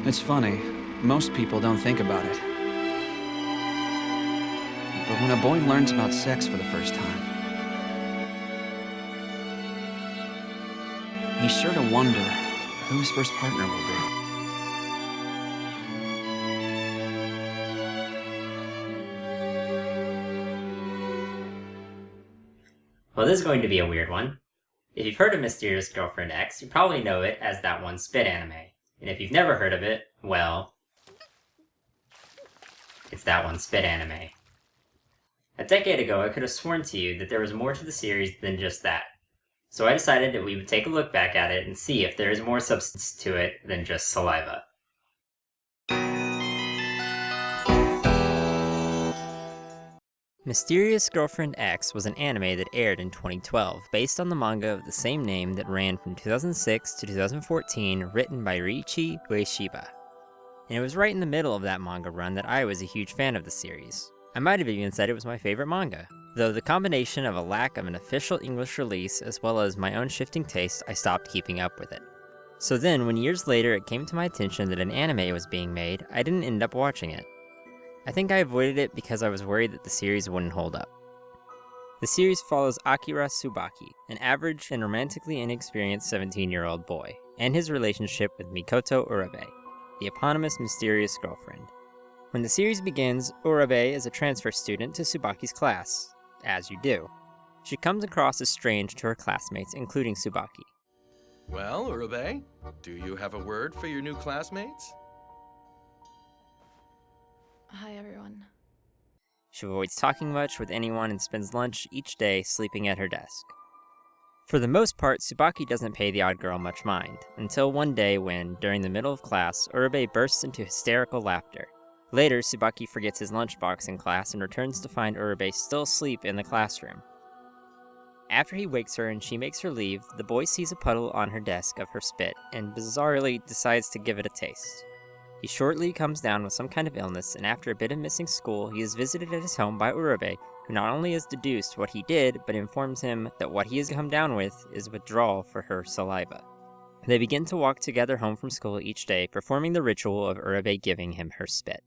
It's funny, most people don't think about it. But when a boy learns about sex for the first time, he's sure to wonder who his first partner will be. Well, this is going to be a weird one. If you've heard of Mysterious Girlfriend X, you probably know it as that one Spit anime. And if you've never heard of it, well, it's that one Spit anime. A decade ago, I could have sworn to you that there was more to the series than just that. So I decided that we would take a look back at it and see if there is more substance to it than just saliva. Mysterious Girlfriend X was an anime that aired in 2012, based on the manga of the same name that ran from 2006 to 2014, written by Riichi Ueshiba. And it was right in the middle of that manga run that I was a huge fan of the series. I might have even said it was my favorite manga, though the combination of a lack of an official English release as well as my own shifting taste, I stopped keeping up with it. So then, when years later it came to my attention that an anime was being made, I didn't end up watching it. I think I avoided it because I was worried that the series wouldn't hold up. The series follows Akira Tsubaki, an average and romantically inexperienced 17-year-old boy, and his relationship with Mikoto Urabe, the eponymous mysterious girlfriend. When the series begins, Urabe is a transfer student to Tsubaki's class, as you do. She comes across as strange to her classmates, including Tsubaki. Well, Urabe, do you have a word for your new classmates? Hi, everyone. She avoids talking much with anyone and spends lunch each day sleeping at her desk. For the most part, Tsubaki doesn't pay the odd girl much mind, until one day when, during the middle of class, Urabe bursts into hysterical laughter. Later, Tsubaki forgets his lunchbox in class and returns to find Urabe still asleep in the classroom. After he wakes her and she makes her leave, the boy sees a puddle on her desk of her spit and bizarrely decides to give it a taste. He shortly comes down with some kind of illness, and after a bit of missing school, he is visited at his home by Urabe, who not only has deduced what he did, but informs him that what he has come down with is withdrawal for her saliva. They begin to walk together home from school each day, performing the ritual of Urabe giving him her spit.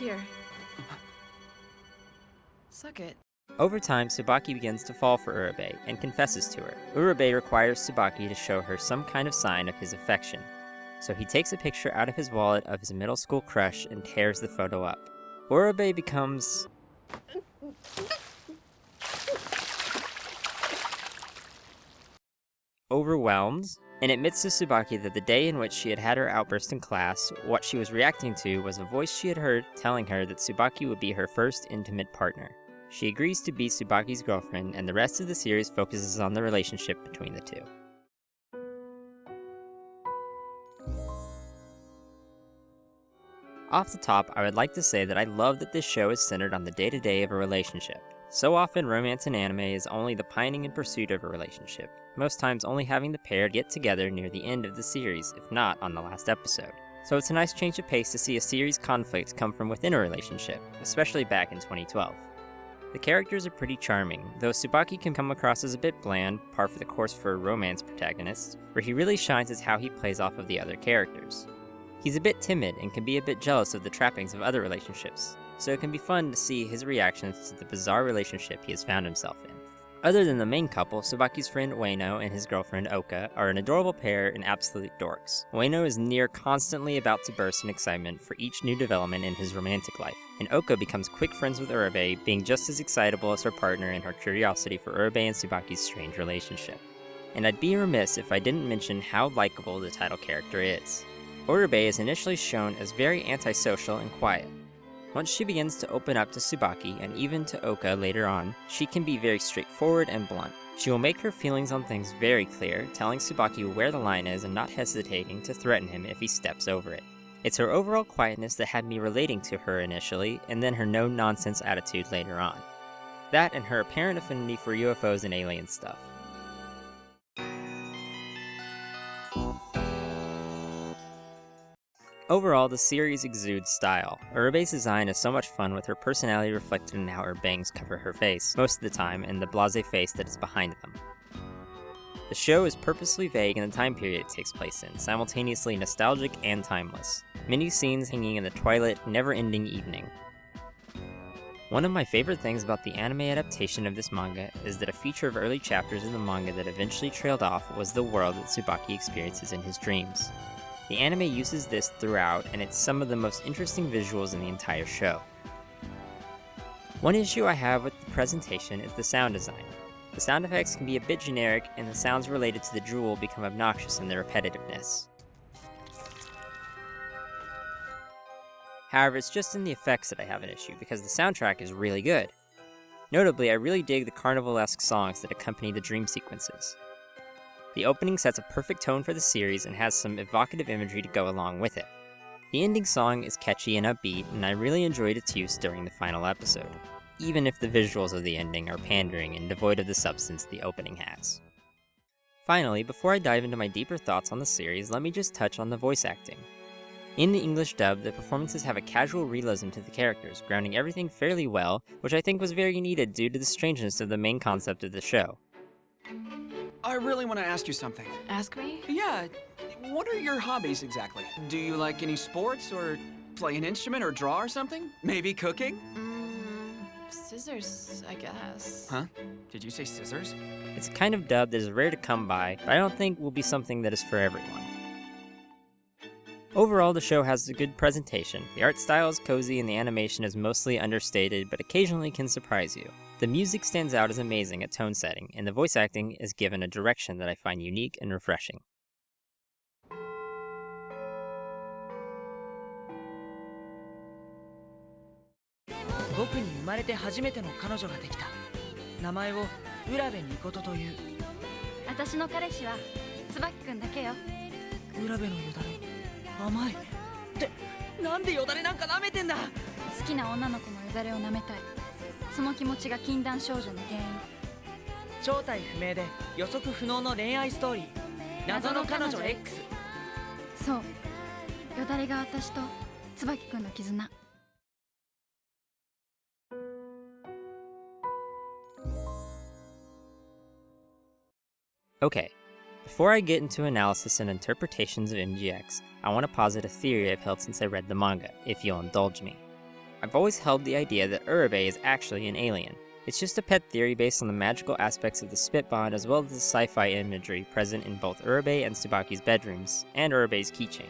Here. Suck it. Over time, Tsubaki begins to fall for Urabe and confesses to her. Urabe requires Tsubaki to show her some kind of sign of his affection. So he takes a picture out of his wallet of his middle school crush and tears the photo up. Urabe becomes overwhelmed and admits to Tsubaki that the day in which she had had her outburst in class, what she was reacting to was a voice she had heard telling her that Tsubaki would be her first intimate partner. She agrees to be Tsubaki's girlfriend, and the rest of the series focuses on the relationship between the two. Off the top, I would like to say that I love that this show is centered on the day-to-day of a relationship. So often, romance in anime is only the pining and pursuit of a relationship, most times only having the pair get together near the end of the series, if not on the last episode. So it's a nice change of pace to see a series conflict come from within a relationship, especially back in 2012. The characters are pretty charming, though Tsubaki can come across as a bit bland, par for the course for a romance protagonist, where he really shines is how he plays off of the other characters. He's a bit timid and can be a bit jealous of the trappings of other relationships, so it can be fun to see his reactions to the bizarre relationship he has found himself in. Other than the main couple, Tsubaki's friend Ueno and his girlfriend Oka are an adorable pair and absolute dorks. Ueno is near constantly about to burst in excitement for each new development in his romantic life, and Oka becomes quick friends with Urabe, being just as excitable as her partner in her curiosity for Urabe and Tsubaki's strange relationship. And I'd be remiss if I didn't mention how likable the title character is. Urabe is initially shown as very antisocial and quiet. Once she begins to open up to Tsubaki and even to Oka later on, she can be very straightforward and blunt. She will make her feelings on things very clear, telling Tsubaki where the line is and not hesitating to threaten him if he steps over it. It's her overall quietness that had me relating to her initially, and then her no-nonsense attitude later on. That and her apparent affinity for UFOs and alien stuff. Overall, the series exudes style. Urube's design is so much fun with her personality reflected in how her bangs cover her face, most of the time, and the blasé face that is behind them. The show is purposely vague in the time period it takes place in, simultaneously nostalgic and timeless. Many scenes hanging in the twilight, never-ending evening. One of my favorite things about the anime adaptation of this manga is that a feature of early chapters in the manga that eventually trailed off was the world that Tsubaki experiences in his dreams. The anime uses this throughout, and it's some of the most interesting visuals in the entire show. One issue I have with the presentation is the sound design. The sound effects can be a bit generic, and the sounds related to the drool become obnoxious in their repetitiveness. However, it's just in the effects that I have an issue, because the soundtrack is really good. Notably, I really dig the carnival-esque songs that accompany the dream sequences. The opening sets a perfect tone for the series and has some evocative imagery to go along with it. The ending song is catchy and upbeat, and I really enjoyed its use during the final episode, even if the visuals of the ending are pandering and devoid of the substance the opening has. Finally, before I dive into my deeper thoughts on the series, let me just touch on the voice acting. In the English dub, the performances have a casual realism to the characters, grounding everything fairly well, which I think was very needed due to the strangeness of the main concept of the show. I really want to ask you something. Ask me? Yeah, what are your hobbies exactly? Do you like any sports, or play an instrument, or draw or something? Maybe cooking? Scissors, I guess. Huh? Did you say scissors? It's a kind of dub that is rare to come by, but I don't think will be something that is for everyone. Overall, the show has a good presentation. The art style is cozy and the animation is mostly understated, but occasionally can surprise you. The music stands out as amazing at tone setting, and the voice acting is given a direction that I find unique and refreshing. Okay, before I get into analysis and interpretations of MGX, I want to posit a theory I've held since I read the manga, if you'll indulge me. I've always held the idea that Urube is actually an alien. It's just a pet theory based on the magical aspects of the spit bond as well as the sci-fi imagery present in both Urube and Tsubaki's bedrooms, and Urube's keychain.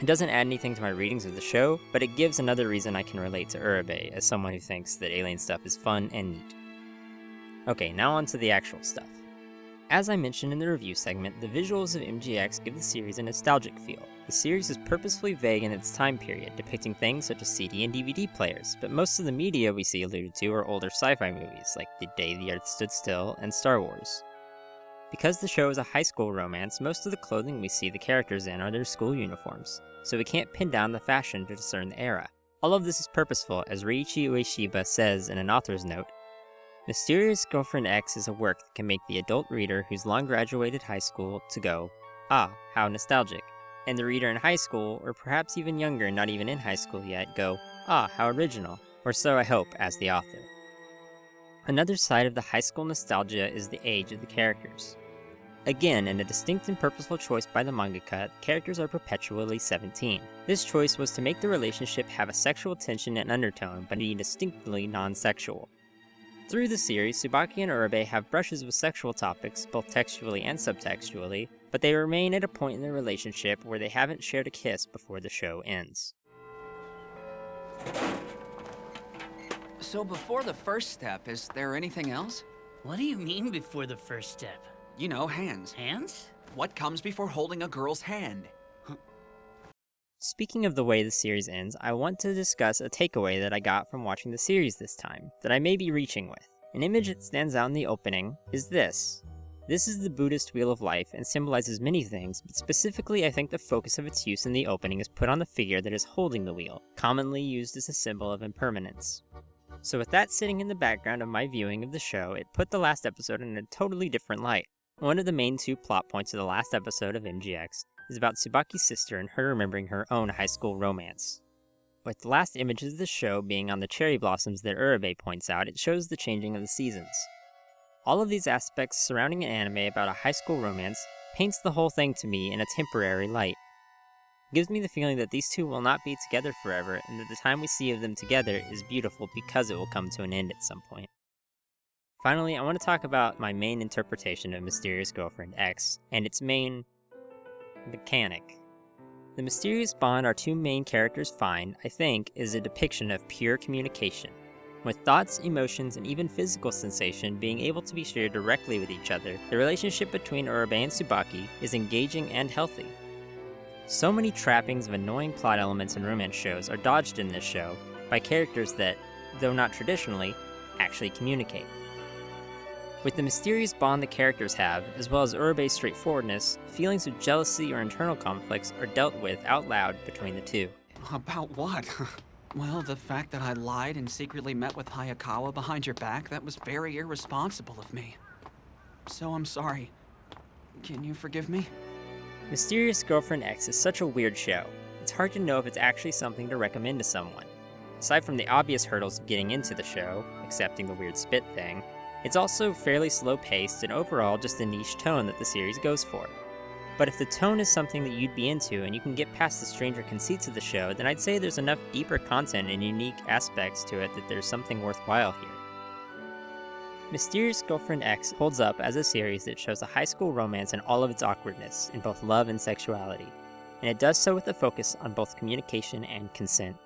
It doesn't add anything to my readings of the show, but it gives another reason I can relate to Urube as someone who thinks that alien stuff is fun and neat. Okay, now on to the actual stuff. As I mentioned in the review segment, the visuals of MGX give the series a nostalgic feel. The series is purposefully vague in its time period, depicting things such as CD and DVD players, but most of the media we see alluded to are older sci-fi movies, like The Day the Earth Stood Still and Star Wars. Because the show is a high school romance, most of the clothing we see the characters in are their school uniforms, so we can't pin down the fashion to discern the era. All of this is purposeful, as Reiichi Ueshiba says in an author's note, Mysterious Girlfriend X is a work that can make the adult reader who's long graduated high school to go, ah, how nostalgic, and the reader in high school, or perhaps even younger, not even in high school yet, go, ah, how original, or so I hope, as the author. Another side of the high school nostalgia is the age of the characters. Again, in a distinct and purposeful choice by the mangaka, the characters are perpetually 17. This choice was to make the relationship have a sexual tension and undertone, but be distinctly non-sexual. Through the series, Tsubaki and Urube have brushes with sexual topics, both textually and subtextually, but they remain at a point in their relationship where they haven't shared a kiss before the show ends. So before the first step, is there anything else? What do you mean before the first step? You know, hands. Hands? What comes before holding a girl's hand? Speaking of the way the series ends, I want to discuss a takeaway that I got from watching the series this time, that I may be reaching with. An image that stands out in the opening is this. This is the Buddhist Wheel of Life and symbolizes many things, but specifically I think the focus of its use in the opening is put on the figure that is holding the wheel, commonly used as a symbol of impermanence. So with that sitting in the background of my viewing of the show, it put the last episode in a totally different light. One of the main two plot points of the last episode of MGX is about Tsubaki's sister and her remembering her own high school romance. With the last images of the show being on the cherry blossoms that Urabe points out, it shows the changing of the seasons. All of these aspects surrounding an anime about a high school romance paints the whole thing to me in a temporary light. It gives me the feeling that these two will not be together forever, and that the time we see of them together is beautiful because it will come to an end at some point. Finally, I want to talk about my main interpretation of Mysterious Girlfriend X, and its main mechanic. The mysterious bond our two main characters find, I think, is a depiction of pure communication, with thoughts, emotions, and even physical sensation being able to be shared directly with each other. The relationship between Urabe and Tsubaki is engaging and healthy. So many trappings of annoying plot elements in romance shows are dodged in this show by characters that, though not traditionally, actually communicate. With the mysterious bond the characters have, as well as Urabe's straightforwardness, feelings of jealousy or internal conflicts are dealt with out loud between the two. About what? Well, the fact that I lied and secretly met with Hayakawa behind your back, that was very irresponsible of me. So I'm sorry. Can you forgive me? Mysterious Girlfriend X is such a weird show. It's hard to know if it's actually something to recommend to someone. Aside from the obvious hurdles of getting into the show, accepting the weird spit thing, it's also fairly slow-paced and overall just a niche tone that the series goes for. But if the tone is something that you'd be into and you can get past the stranger conceits of the show, then I'd say there's enough deeper content and unique aspects to it that there's something worthwhile here. Mysterious Girlfriend X holds up as a series that shows a high school romance in all of its awkwardness in both love and sexuality, and it does so with a focus on both communication and consent.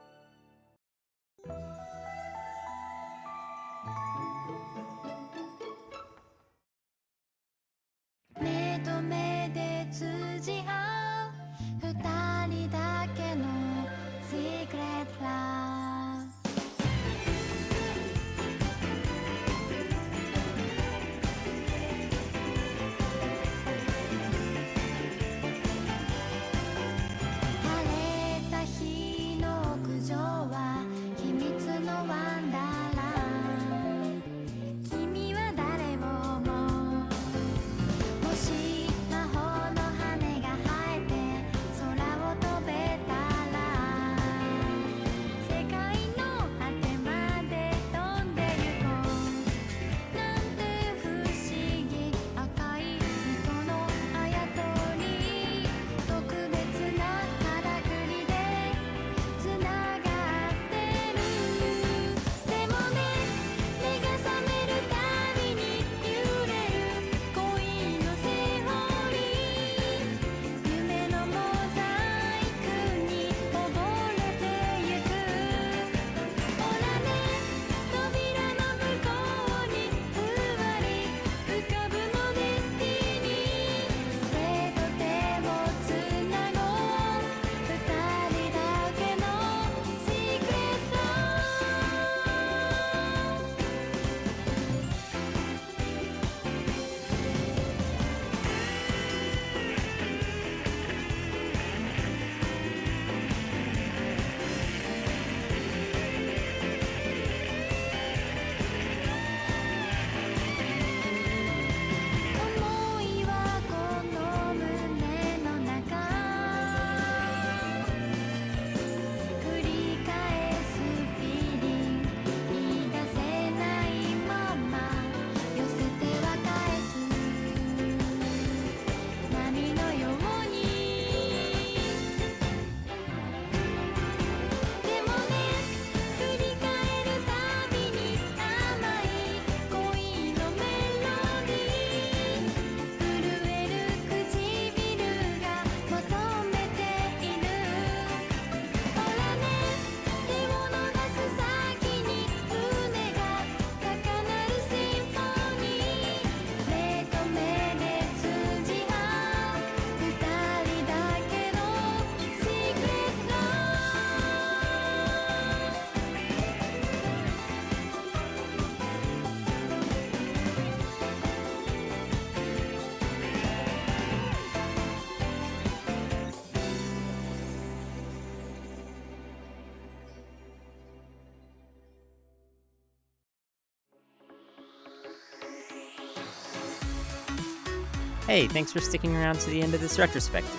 Hey, thanks for sticking around to the end of this retrospective.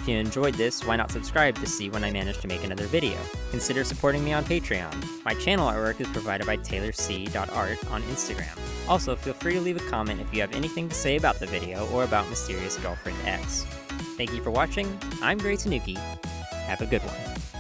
If you enjoyed this, why not subscribe to see when I manage to make another video? Consider supporting me on Patreon. My channel artwork is provided by TaylorC.art on Instagram. Also, feel free to leave a comment if you have anything to say about the video or about Mysterious Girlfriend X. Thank you for watching. I'm Gray Tanuki. Have a good one.